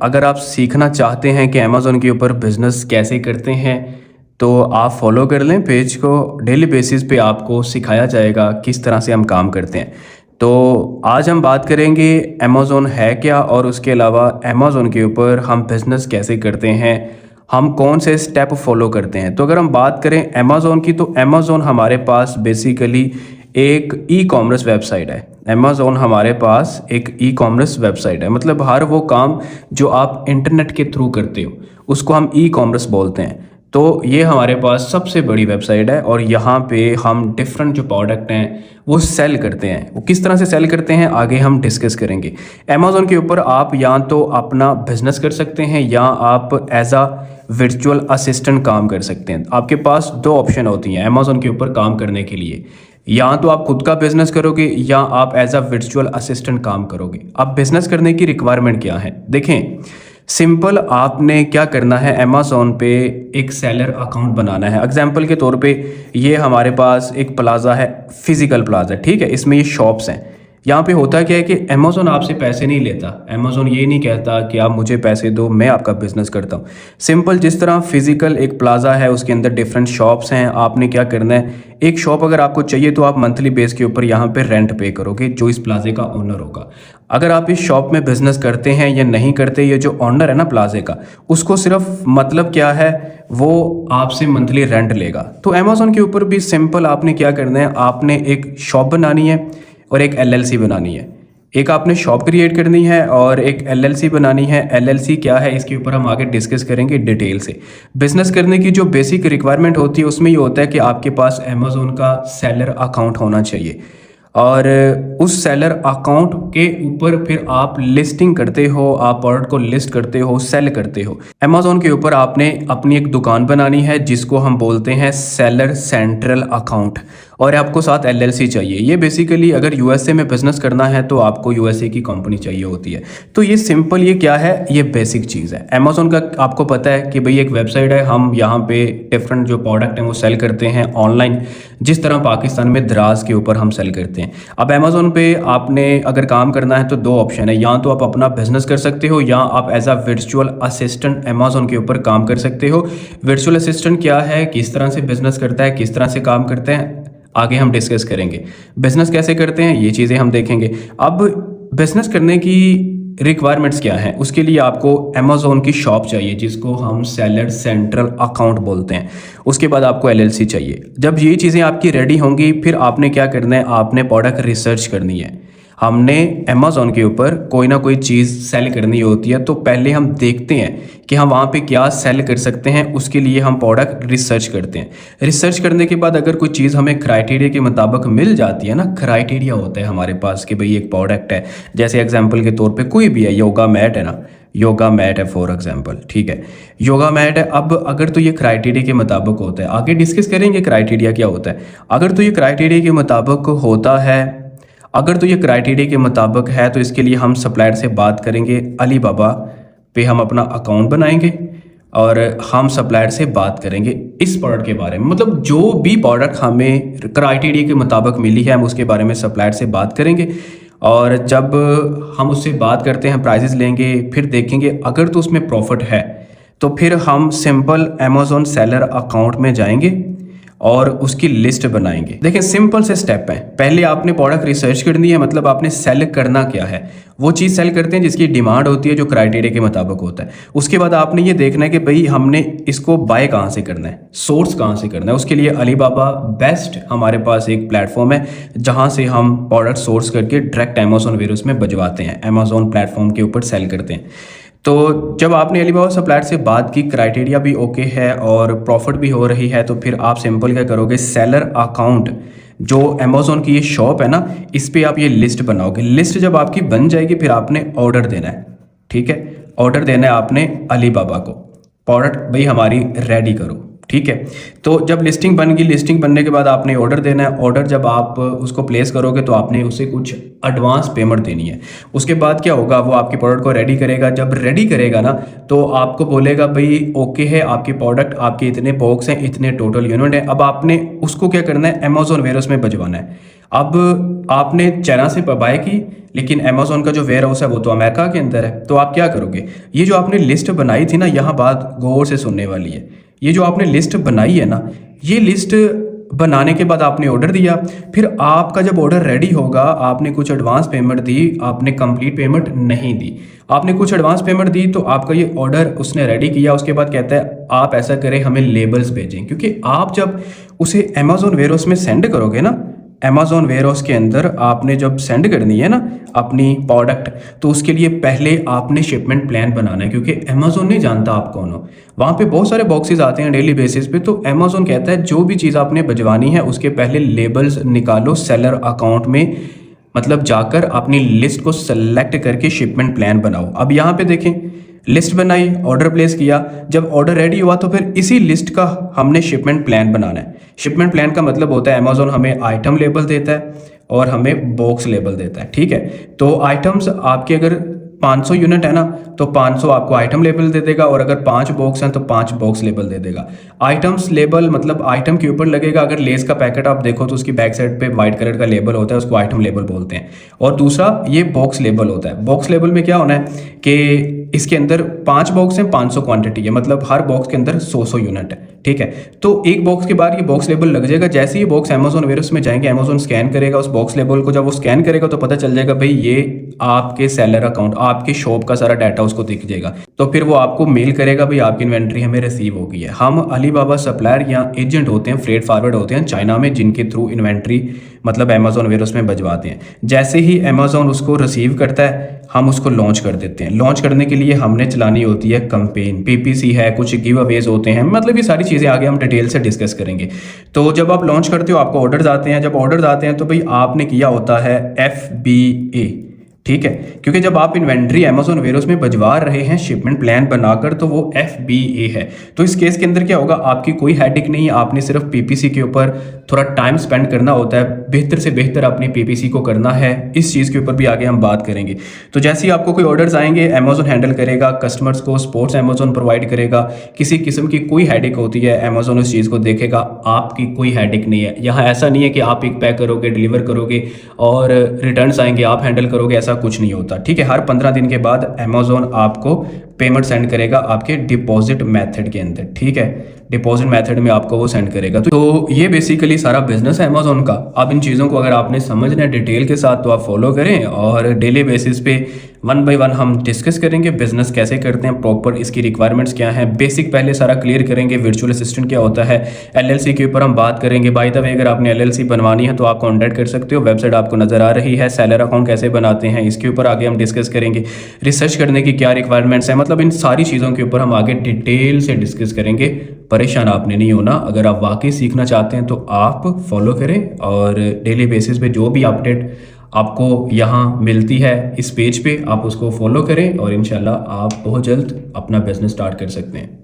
अगर आप सीखना चाहते हैं कि अमेज़न के ऊपर बिज़नेस कैसे करते हैं, तो आप फॉलो कर लें पेज को। डेली बेसिस पे आपको सिखाया जाएगा किस तरह से हम काम करते हैं। तो आज हम बात करेंगे अमेज़न है क्या, और उसके अलावा अमेज़न के ऊपर हम बिज़नेस कैसे करते हैं, हम कौन से स्टेप फॉलो करते हैं। तो अगर हम बात करें अमेज़न की, तो अमेज़न हमारे पास बेसिकली एक ई कॉमर्स वेबसाइट है। अमेज़न हमारे पास एक ई कॉमर्स वेबसाइट है, मतलब हर वो काम जो आप इंटरनेट के थ्रू करते हो उसको हम ई कॉमर्स बोलते हैं। तो ये हमारे पास सबसे बड़ी वेबसाइट है और यहाँ पे हम डिफरेंट जो प्रोडक्ट हैं वो सेल करते हैं। वो किस तरह से सेल करते हैं आगे हम डिस्कस करेंगे। अमेज़न के ऊपर आप या तो अपना बिजनेस कर सकते हैं या आप एज अ वर्चुअल असिस्टेंट काम कर सकते हैं। आपके पास दो ऑप्शन होती हैं अमेज़न के ऊपर काम करने के लिए, या तो आप खुद का बिजनेस करोगे या आप एज अ वर्चुअल असिस्टेंट काम करोगे। अब बिजनेस करने की रिक्वायरमेंट क्या है, देखें सिंपल आपने क्या करना है, अमेज़न पे एक सेलर अकाउंट बनाना है। एग्जांपल के तौर पे ये हमारे पास एक प्लाज़ा है, फिजिकल प्लाज़ा, ठीक है, इसमें ये शॉप्स हैं। यहाँ पे होता क्या है कि अमेज़न आपसे पैसे नहीं लेता। अमेज़न ये नहीं कहता कि आप मुझे पैसे दो मैं आपका बिजनेस करता हूँ। सिंपल जिस तरह फिजिकल एक प्लाज़ा है उसके अंदर डिफरेंट शॉप्स हैं, आपने क्या करना है, एक शॉप अगर आपको चाहिए तो आप मंथली बेस के ऊपर यहाँ पे रेंट पे करोगे जो इस प्लाजे का ओनर होगा। अगर आप इस शॉप में बिजनेस करते हैं या नहीं करते, ये जो ओनर है ना प्लाजे का, उसको सिर्फ मतलब क्या है, वो आपसे मंथली रेंट लेगा। तो अमेज़न के ऊपर भी सिंपल आपने क्या करना है, आपने एक शॉप बनानी है और एक एलएलसी बनानी है। एक आपने शॉप क्रिएट करनी है और एक एलएलसी बनानी है। एलएलसी क्या है इसके ऊपर हम आगे डिस्कस करेंगे डिटेल से। बिजनेस करने की जो बेसिक रिक्वायरमेंट होती है उसमें ये होता है कि आपके पास अमेज़न का सेलर अकाउंट होना चाहिए, और उस सेलर अकाउंट के ऊपर फिर आप लिस्टिंग करते हो, आप प्रोडक्ट को लिस्ट करते हो, सेल करते हो। अमेज़न के ऊपर आपने अपनी एक दुकान बनानी है जिसको हम बोलते हैं सेलर सेंट्रल अकाउंट, और आपको साथ एलएलसी चाहिए। ये बेसिकली अगर यूएसए में बिजनेस करना है तो आपको यूएसए की कंपनी चाहिए होती है। तो ये सिंपल ये क्या है, ये बेसिक चीज़ है अमेज़न का। आपको पता है कि भाई एक वेबसाइट है, हम यहाँ पे डिफरेंट जो प्रोडक्ट हैं वो सेल करते हैं ऑनलाइन, जिस तरह पाकिस्तान में दराज के ऊपर हम सेल करते हैं। अब अमेज़न पे आपने अगर काम करना है तो दो ऑप्शन है, या तो आप अपना बिजनेस कर सकते हो या आप as a virtual assistant Amazon के ऊपर काम कर सकते हो। वर्चुअल असिस्टेंट क्या है, किस तरह से बिजनेस करता है, किस तरह से काम करते हैं, आगे हम डिस्कस करेंगे। बिजनेस कैसे करते हैं ये चीज़ें हम देखेंगे। अब बिजनेस करने की रिक्वायरमेंट्स क्या हैं, उसके लिए आपको अमेज़न की शॉप चाहिए जिसको हम सेलर सेंट्रल अकाउंट बोलते हैं। उसके बाद आपको एलएलसी चाहिए। जब ये चीज़ें आपकी रेडी होंगी फिर आपने क्या करना है, आपने प्रोडक्ट रिसर्च करनी है। हमने अमेज़न के ऊपर कोई ना कोई चीज़ सेल करनी होती है, तो पहले हम देखते हैं कि हम वहाँ पे क्या सेल कर सकते हैं, उसके लिए हम प्रोडक्ट रिसर्च करते हैं। रिसर्च करने के बाद अगर कोई चीज़ हमें क्राइटेरिया के मुताबिक मिल जाती है ना, क्राइटेरिया होता है हमारे पास कि भाई एक प्रोडक्ट है, जैसे एग्जांपल के तौर पे कोई भी है, योगा मैट है ना, योगा मैट है फॉर एग्जांपल, ठीक है, योगा मैट है। अब अगर तो ये क्राइटेरिया के मुताबिक होता है, आगे डिस्कस करेंगे क्राइटेरिया क्या होता है। अगर तो ये क्राइटेरिया के मुताबिक होता है, अगर तो ये क्राइटेरिया के मुताबिक है, तो इसके लिए हम सप्लायर से बात करेंगे। अली बाबा पे हम अपना अकाउंट बनाएंगे और हम सप्लायर से बात करेंगे इस प्रोडक्ट के बारे में, मतलब जो भी प्रोडक्ट हमें क्राइटेरिया के मुताबिक मिली है हम उसके बारे में सप्लायर से बात करेंगे। और जब हम उससे बात करते हैं प्राइजेस लेंगे, फिर देखेंगे अगर तो उसमें प्रॉफिट है तो फिर हम सिंपल अमेज़न सेलर अकाउंट में जाएंगे और उसकी लिस्ट बनाएंगे। देखिए सिंपल से स्टेप है, पहले आपने प्रोडक्ट रिसर्च करनी है, मतलब आपने सेल करना क्या है, वो चीज़ सेल करते हैं जिसकी डिमांड होती है, जो क्राइटेरिया के मुताबिक होता है। उसके बाद आपने ये देखना है कि भाई हमने इसको बाय कहाँ से करना है, सोर्स कहाँ से करना है। उसके लिए अलीबाबा बेस्ट हमारे पास एक प्लेटफॉर्म है जहाँ से हम प्रोडक्ट सोर्स करके डायरेक्ट अमेज़न वेयरहाउस में भिजवाते हैं, अमेज़न प्लेटफॉर्म के ऊपर सेल करते हैं। तो जब आपने अलीबाबा सप्लायर से बात की, क्राइटेरिया भी ओके है और प्रॉफिट भी हो रही है, तो फिर आप सिंपल क्या करोगे, सेलर अकाउंट जो अमेज़न की ये शॉप है ना, इस पे आप ये लिस्ट बनाओगे। लिस्ट जब आपकी बन जाएगी फिर आपने ऑर्डर देना है, ठीक है, ऑर्डर देना है आपने अलीबाबा को, प्रोडक्ट भाई हमारी रेडी करो, ठीक है। तो जब लिस्टिंग बन गई, लिस्टिंग बनने के बाद आपने ऑर्डर देना है। ऑर्डर जब आप उसको प्लेस करोगे तो आपने उसे कुछ एडवांस पेमेंट देनी है। उसके बाद क्या होगा, वो आपके प्रोडक्ट को रेडी करेगा। जब रेडी करेगा ना तो आपको बोलेगा भाई ओके है आपके प्रोडक्ट, आपके इतने बॉक्स हैं, इतने टोटल यूनिट है। अब आपने उसको क्या करना है, अमेज़न वेयरहाउस में भिजवाना है। अब आपने चाइना से बाय की, लेकिन अमेज़न का जो वेयर हाउस है वो तो अमेरिका के अंदर है, तो आप क्या करोगे? ये जो आपने लिस्ट बनाई थी ना, यहाँ बात गौर से सुनने वाली है। ये जो आपने लिस्ट बनाई है ना, ये लिस्ट बनाने के बाद आपने ऑर्डर दिया, फिर आपका जब ऑर्डर रेडी होगा, आपने कुछ एडवांस पेमेंट दी, आपने कंप्लीट पेमेंट नहीं दी, आपने कुछ एडवांस पेमेंट दी, तो आपका ये ऑर्डर उसने रेडी किया, उसके बाद कहता है आप ऐसा करें, हमें लेबल्स भेजें, क्योंकि आप जब उसे अमेज़न वेयर हाउस में सेंड करोगे ना, अमेज़न वेयर हाउस के अंदर आपने जब सेंड करनी है ना अपनी प्रोडक्ट, तो उसके लिए पहले आपने शिपमेंट प्लान बनाना है, क्योंकि अमेज़न नहीं जानता आप कौन हो। वहाँ पे बहुत सारे बॉक्सेस आते हैं डेली बेसिस पे, तो अमेज़न कहता है जो भी चीज़ आपने भिजवानी है उसके पहले लेबल्स निकालो, सेलर अकाउंट में मतलब जाकर अपनी लिस्ट को सेलेक्ट करके शिपमेंट प्लान बनाओ। अब यहाँ पे देखें, लिस्ट बनाई, ऑर्डर प्लेस किया, जब ऑर्डर रेडी हुआ तो फिर इसी लिस्ट का हमने शिपमेंट प्लान बनाना है। शिपमेंट प्लान का मतलब होता है अमेज़न हमें आइटम लेबल देता है और हमें बॉक्स लेबल देता है, ठीक है। तो आइटम्स आपके अगर 500 यूनिट है ना, तो 500 आपको आइटम लेबल दे देगा, और अगर 5 बॉक्स हैं तो 5 बॉक्स लेबल दे देगा। आइटम्स लेबल मतलब आइटम के ऊपर लगेगा। अगर लेस का पैकेट आप देखो तो उसकी बैक साइड पे वाइट कलर का लेबल होता है, उसको आइटम लेबल बोलते हैं। और दूसरा ये बॉक्स लेबल होता है। बॉक्स लेबल में क्या होना है कि इसके अंदर 5 बॉक्स हैं, 500 क्वांटिटी है, मतलब हर बॉक्स के अंदर 100 यूनिट है, ठीक है। तो एक बॉक्स के बाद ये बॉक्स लेबल लग जाएगा। जैसे ही बॉक्स अमेज़न वेयर हाउस में जाएंगे, अमेज़न स्कैन करेगा उस बॉक्स लेबल को। जब वो स्कैन करेगा तो पता चल जाएगा भाई ये आपके सेलर अकाउंट, आपके शॉप का सारा डाटा उसको दिख जाएगा। तो फिर वो आपको मेल करेगा भाई आपकी इन्वेंट्री हमें रिसीव हो गई है। हम अलीबाबा सप्लायर या एजेंट होते हैं, फ्रेट फॉरवर्ड होते हैं चाइना में, जिनके थ्रू इन्वेंट्री मतलब अमेज़न वेयर हाउस में भिजवाते हैं। जैसे ही अमेज़न उसको रिसीव करता है, हम उसको लॉन्च कर देते हैं। लॉन्च करने के लिए हमने चलानी होती है कैंपेन, पीपीसी है, कुछ गिव अवेज होते हैं, मतलब ये सारी चीज़ें आगे हम डिटेल से डिस्कस करेंगे। तो जब आप लॉन्च करते हो आपको ऑर्डर्स आते हैं। जब ऑर्डर्स आते हैं तो भाई आपने किया होता है FBA, ठीक है, क्योंकि जब आप इन्वेंट्री अमेज़न वेयर हाउस में भिजवा रहे हैं शिपमेंट प्लान बनाकर, तो वो FBA है। तो इस केस के अंदर क्या होगा, आपकी कोई हेडेक नहीं है, आपने सिर्फ पीपीसी के ऊपर थोड़ा टाइम स्पेंड करना होता है, बेहतर से बेहतर अपनी पीपीसी को करना है। इस चीज़ के ऊपर भी आगे हम बात करेंगे। तो जैसे ही आपको कोई ऑर्डर्स आएंगे, अमेज़न हैंडल करेगा, कस्टमर्स को सपोर्ट्स अमेज़न प्रोवाइड करेगा। किसी किस्म की कोई हेडेक होती है, अमेज़न उस चीज़ को देखेगा, आपकी कोई हेडेक नहीं है। यहाँ ऐसा नहीं है कि आप एक पैक करोगे, डिलीवर करोगे और रिटर्न्स आएंगे आप हैंडल करोगे, ऐसा कुछ नहीं होता, ठीक है। हर 15 दिन के बाद अमेज़न आपको पेमेंट सेंड करेगा आपके डिपॉजिट मेथड के अंदर, ठीक है। डिपॉजिट मेथड में आपको वो सेंड करेगा। तो ये बेसिकली सारा बिजनेस है अमेज़न का। अब इन चीज़ों को अगर आपने समझना है डिटेल के साथ तो आप फॉलो करें, और डेली बेसिस पे 1 बाय 1 हम डिस्कस करेंगे बिजनेस कैसे करते हैं, प्रॉपर इसकी रिक्वायरमेंट्स क्या हैं, बेसिक पहले सारा क्लियर करेंगे, वर्चुअल असिस्टेंट क्या होता है, LLC के ऊपर हम बात करेंगे। बाय द वे अगर आपने LLC बनवानी है तो आप कॉन्टैक्ट कर सकते हो, वेबसाइट आपको नजर आ रही है। सेलर अकाउंट कैसे बनाते हैं इसके ऊपर आगे हम डिस्कस करेंगे। रिसर्च करने की क्या रिक्वायरमेंट्स हैं, मतलब इन सारी चीज़ों के ऊपर हम आगे डिटेल से डिस्कस करेंगे। परेशान आपने नहीं होना। अगर आप वाकई सीखना चाहते हैं तो आप फॉलो करें, और डेली बेसिस पे जो भी अपडेट आपको यहाँ मिलती है इस पेज पे आप उसको फॉलो करें, और इंशाल्लाह आप बहुत जल्द अपना बिजनेस स्टार्ट कर सकते हैं।